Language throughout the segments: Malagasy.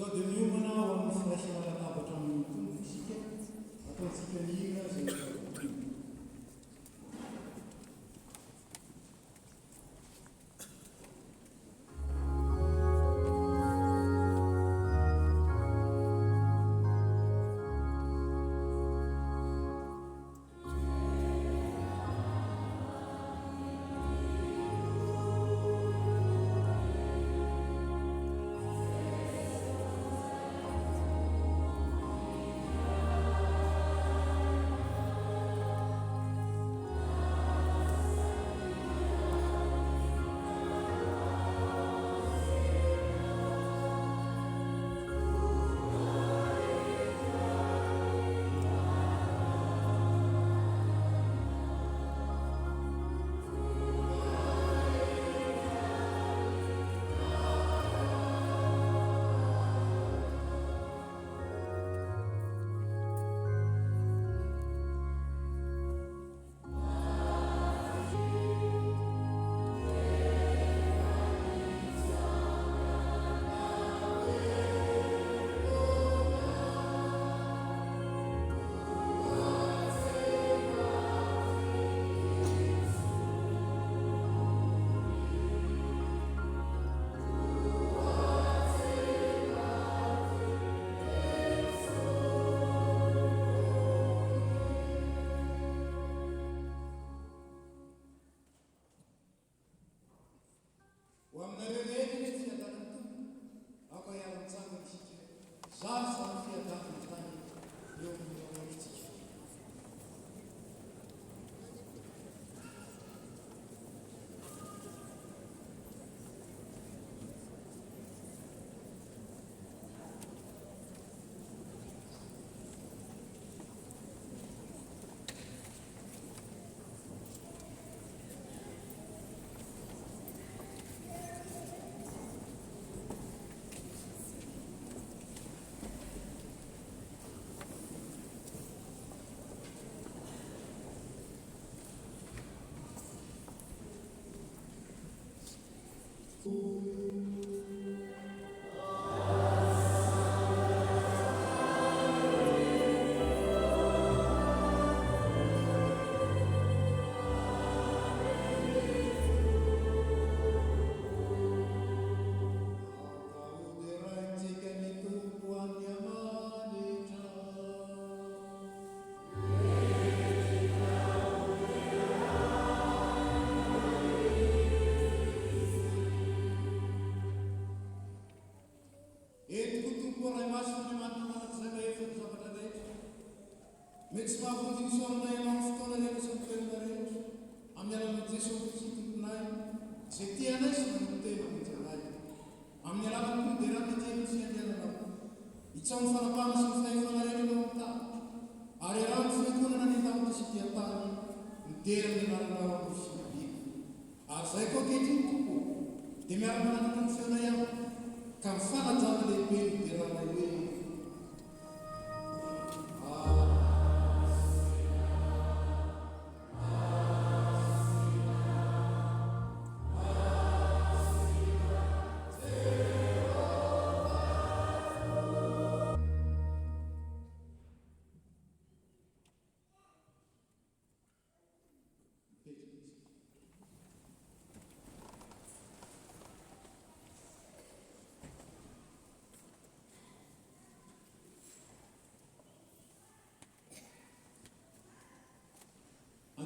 zao dia miomana ao amin'ny firaisana latabatra amin'ny tombo isika ataontsika nihina zay mety tsy mahafonjinsoanay anao fotoana rehefa sy mitoerana rehetra amin'ny alalan'i Jesosy sy tomponay zay tianay sy manotena aminjanay amin'ny alalan'ny koa dia raha tetehana sy andiananao hitsaony fanapahana sy ny fahefana rehetra eo amin'ny tany ary raha ny fiantonana ny tamitra sy dia-tany miterana ny anarana ao sy ny biby ary zay koa ankehitriny tokoa dia miara-mananatra ny feona ihany ka mifanajana lehibe ny deranay hoe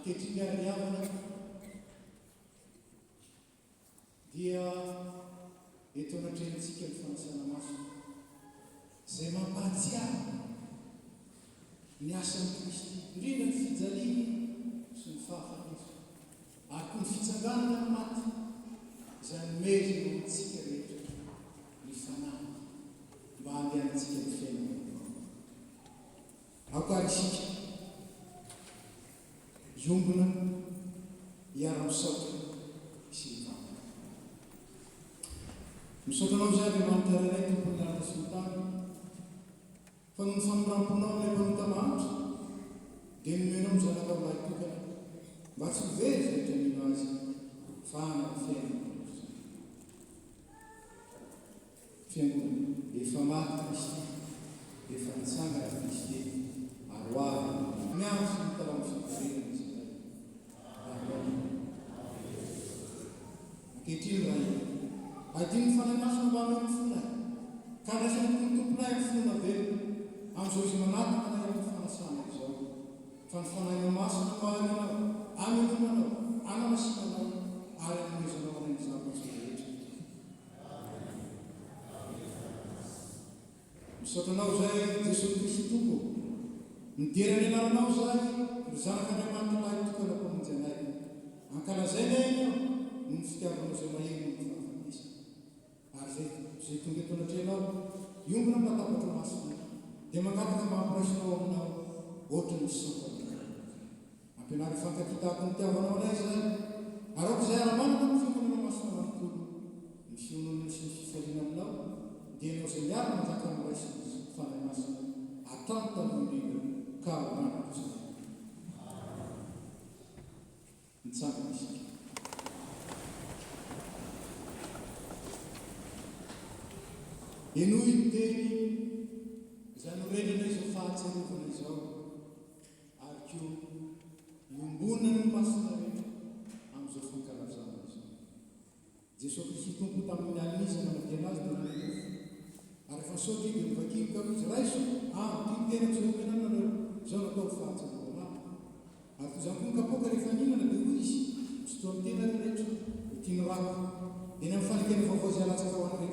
ankehitriny ary-havana dia eto anatrehantsika ny fanasana maso izay mampahatsiaro ny asan'ny Kristy indrindra ny fijaliana sy ny fahafatesa ary koa ny fitsanganana ny maty izany mezina antsika rehetra ny fanahy mba handehanantsika ny fiainana aokary isika iombona hiara-misaotra sy mivavaka misaotranao izay Andriamanitra iray tompony lalina sy ny tany fa noho ny famoramponao ilay mpanota mahantra dia nomenao ny zanakao lahy tokana mba tsy hovery rehetra mino azy fa hana ny fiainana fiangonana efa maty Kristy, efa nitsangana Kristy, ary hoavy miandro sy mitalao fivorenana izay. Ankehitriny raha adiny fanahy masina mba amin'ny fonay, ka raisany tomponay amin'ny fona velona amin'izao izy manatona na amin'ny fanasana izao. Fa ny fanahy masina mahalinao, aminonanao, anamasinanao, ary anomezanao amin'ny zava-tsy rehetra. Misaotranao zay Jesosy Kristy tompo, miderany anaranao zay ry zanak'Andriamanitra lahy tokana mpamonjy anay. Ankalazaina ianao no fitiavanao izay maheno ny fahafatesa. Ary zay tonga eto anatrehanao, iombona mbatabatra masina, dia mangataka mampiraisinao aminao ohatry ny sampana. Ampianary fankakitako ny tiavanao anay zay, arako izay aramanana ny fifanana masina manontolo, ny fiononany sy ny fifaliana aminao, dia ianao izay miara manjaka ny raisiny fanahy masina, atano tamin'olona ka manako izay. Mitsangana isika. Enoy ny teny izay norenana izao fahatserovana izao, ary koa iombonana ny masina rehetra amin'izao fankalazana izao. Jesosy Kristy tompo tamin'ny alinizana namadiana azy dia nanenofo, ary efa nisaotra dia nivakiko ka izy raiso tia tena tsy homenana nareo izao natao fahatserovana. Ary toy izany koa ny kapoaka rehefa ninana dia hoy izy tsy toa ny tena rehetra tiany rako, eny amin'ny fanekena vaovao izay alatsaka ho an'ny